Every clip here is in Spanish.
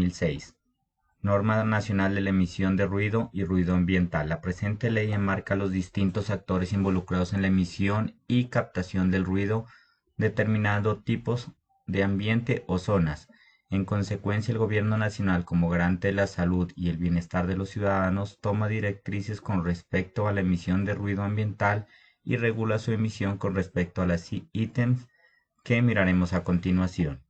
2006. Norma Nacional de la Emisión de Ruido y Ruido Ambiental. La presente ley enmarca los distintos actores involucrados en la emisión y captación del ruido, determinando tipos de ambiente o zonas. En consecuencia, el Gobierno Nacional, como garante de la salud y el bienestar de los ciudadanos, toma directrices con respecto a la emisión de ruido ambiental y regula su emisión con respecto a los ítems que miraremos a continuación.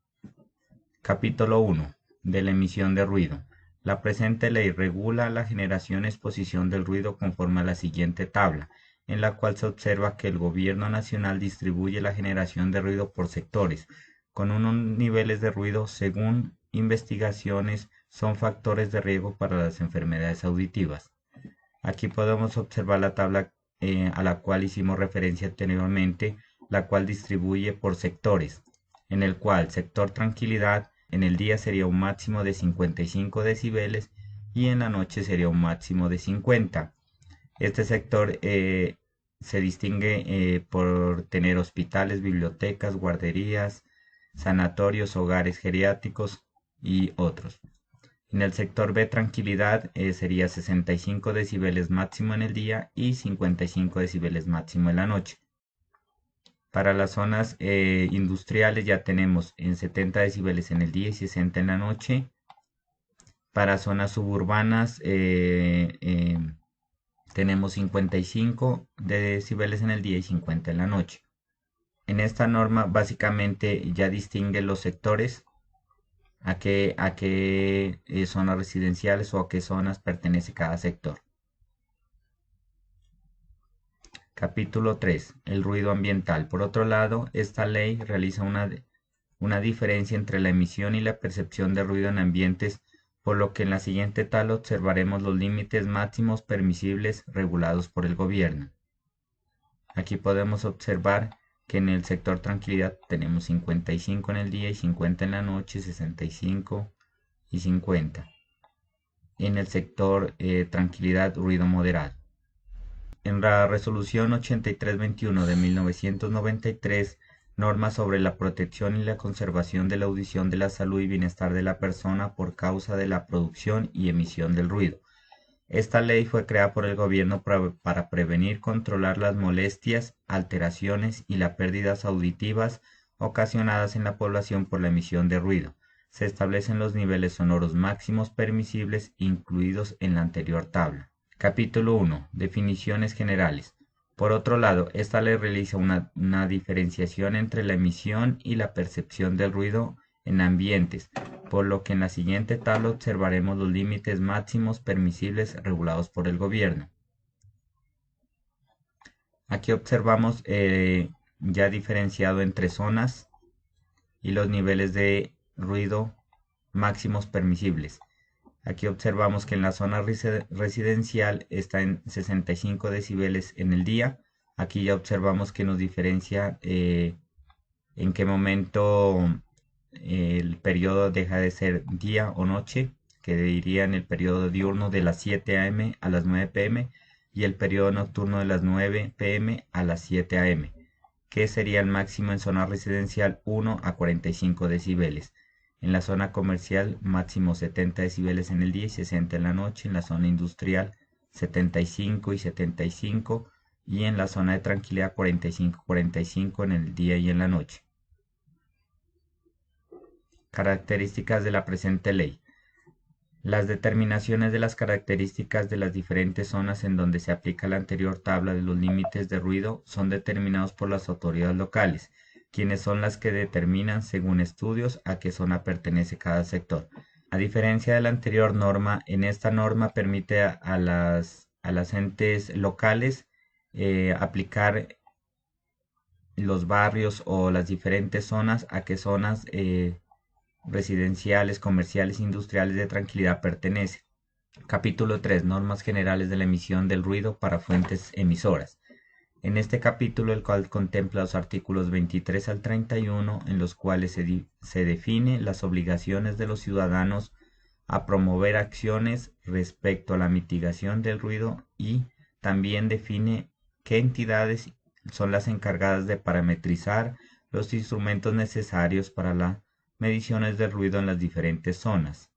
Capítulo 1. De la emisión de ruido. La presente ley regula la generación y exposición del ruido conforme a la siguiente tabla, en la cual se observa que el Gobierno Nacional distribuye la generación de ruido por sectores, con unos niveles de ruido según investigaciones son factores de riesgo para las enfermedades auditivas. Aquí podemos observar la tabla a la cual hicimos referencia anteriormente, la cual distribuye por sectores, en el cual sector tranquilidad en el día sería un máximo de 55 decibeles y en la noche sería un máximo de 50. Este sector se distingue por tener hospitales, bibliotecas, guarderías, sanatorios, hogares geriátricos y otros. En el sector B, tranquilidad, sería 65 decibeles máximo en el día y 55 decibeles máximo en la noche. Para las zonas industriales ya tenemos en 70 decibeles en el día y 60 en la noche. Para zonas suburbanas tenemos 55 decibeles en el día y 50 en la noche. En esta norma básicamente ya distingue los sectores, a qué zonas residenciales o a qué zonas pertenece cada sector. Capítulo 3. El ruido ambiental. Por otro lado, esta ley realiza una diferencia entre la emisión y la percepción de ruido en ambientes, por lo que en la siguiente tabla observaremos los límites máximos permisibles regulados por el gobierno. Aquí podemos observar que en el sector tranquilidad tenemos 55 en el día y 50 en la noche, 65 y 50. En el sector tranquilidad, ruido moderado. En la resolución 8321 de 1993, normas sobre la protección y la conservación de la audición de la salud y bienestar de la persona por causa de la producción y emisión del ruido. Esta ley fue creada por el gobierno para prevenir, controlar las molestias, alteraciones y las pérdidas auditivas ocasionadas en la población por la emisión de ruido. Se establecen los niveles sonoros máximos permisibles incluidos en la anterior tabla. Capítulo 1. Definiciones generales. Por otro lado, esta ley realiza una diferenciación entre la emisión y la percepción del ruido en ambientes, por lo que en la siguiente tabla observaremos los límites máximos permisibles regulados por el gobierno. Aquí observamos ya diferenciado entre zonas y los niveles de ruido máximos permisibles. Aquí observamos que en la zona residencial está en 65 decibeles en el día. Aquí ya observamos que nos diferencia en qué momento el periodo deja de ser día o noche, que diría en el periodo diurno de las 7 a.m. a las 9 p.m. y el periodo nocturno de las 9 p.m. a las 7 a.m., que sería el máximo en zona residencial 1 a 45 decibeles. En la zona comercial máximo 70 decibeles en el día y 60 en la noche. En la zona industrial 75 y 75 y en la zona de tranquilidad 45 en el día y en la noche. Características de la presente ley. Las determinaciones de las características de las diferentes zonas en donde se aplica la anterior tabla de los límites de ruido son determinados por las autoridades locales, quienes son las que determinan según estudios a qué zona pertenece cada sector. A diferencia de la anterior norma, en esta norma permite a las entes locales aplicar los barrios o las diferentes zonas a qué zonas residenciales, comerciales, industriales de tranquilidad pertenece. Capítulo 3. Normas generales de la emisión del ruido para fuentes emisoras. En este capítulo, el cual contempla los artículos 23 al 31, en los cuales se define las obligaciones de los ciudadanos a promover acciones respecto a la mitigación del ruido y también define qué entidades son las encargadas de parametrizar los instrumentos necesarios para las mediciones del ruido en las diferentes zonas.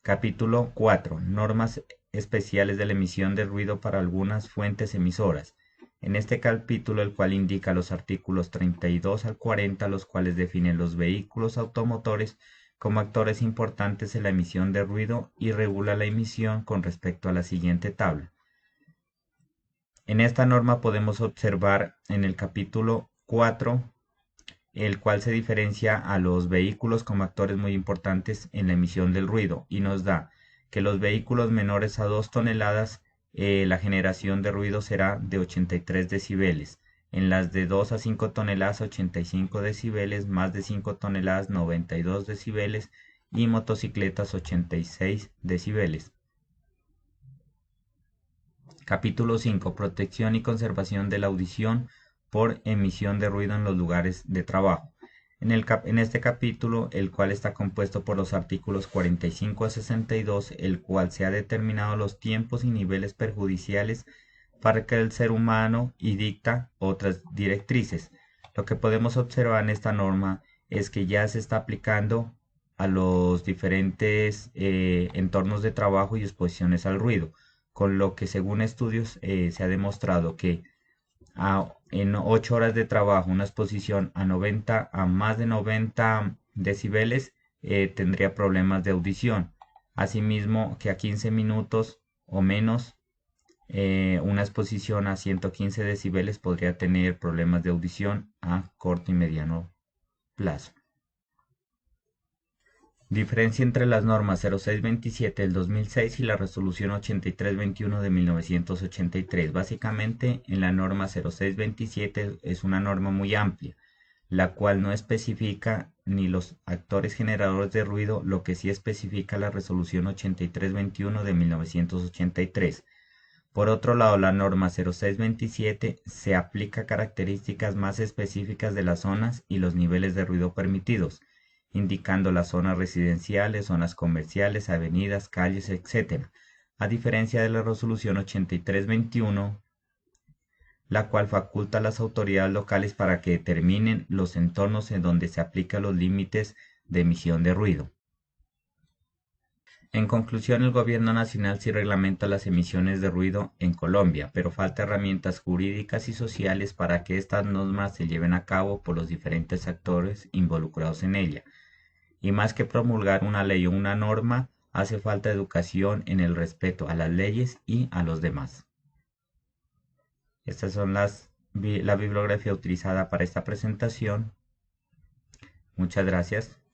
Capítulo 4. Normas especiales de la emisión de ruido para algunas fuentes emisoras. En este capítulo, el cual indica los artículos 32 al 40, los cuales definen los vehículos automotores como actores importantes en la emisión de ruido y regula la emisión con respecto a la siguiente tabla. En esta norma podemos observar en el capítulo 4, el cual se diferencia a los vehículos como actores muy importantes en la emisión del ruido y nos da que los vehículos menores a 2 toneladas la generación de ruido será de 83 decibeles. En las de 2 a 5 toneladas 85 decibeles, más de 5 toneladas 92 decibeles y motocicletas 86 decibeles. Capítulo 5. Protección y conservación de la audición por emisión de ruido en los lugares de trabajo. En este capítulo, el cual está compuesto por los artículos 45 a 62, el cual se ha determinado los tiempos y niveles perjudiciales para el ser humano y dicta otras directrices. Lo que podemos observar en esta norma es que ya se está aplicando a los diferentes entornos de trabajo y exposiciones al ruido, con lo que según estudios se ha demostrado que en 8 horas de trabajo una exposición a más de 90 decibeles tendría problemas de audición. Asimismo que a 15 minutos o menos una exposición a 115 decibeles podría tener problemas de audición a corto y mediano plazo. Diferencia entre las normas 0627 del 2006 y la resolución 8321 de 1983. Básicamente, en la norma 0627 es una norma muy amplia, la cual no especifica ni los actores generadores de ruido, lo que sí especifica la resolución 8321 de 1983. Por otro lado, la norma 0627 se aplica a características más específicas de las zonas y los niveles de ruido permitidos, indicando las zonas residenciales, zonas comerciales, avenidas, calles, etc. A diferencia de la resolución 8321, la cual faculta a las autoridades locales para que determinen los entornos en donde se aplican los límites de emisión de ruido. En conclusión, el gobierno nacional sí reglamenta las emisiones de ruido en Colombia, pero falta herramientas jurídicas y sociales para que estas normas se lleven a cabo por los diferentes actores involucrados en ella. Y más que promulgar una ley o una norma, hace falta educación en el respeto a las leyes y a los demás. Estas son la bibliografía utilizada para esta presentación. Muchas gracias.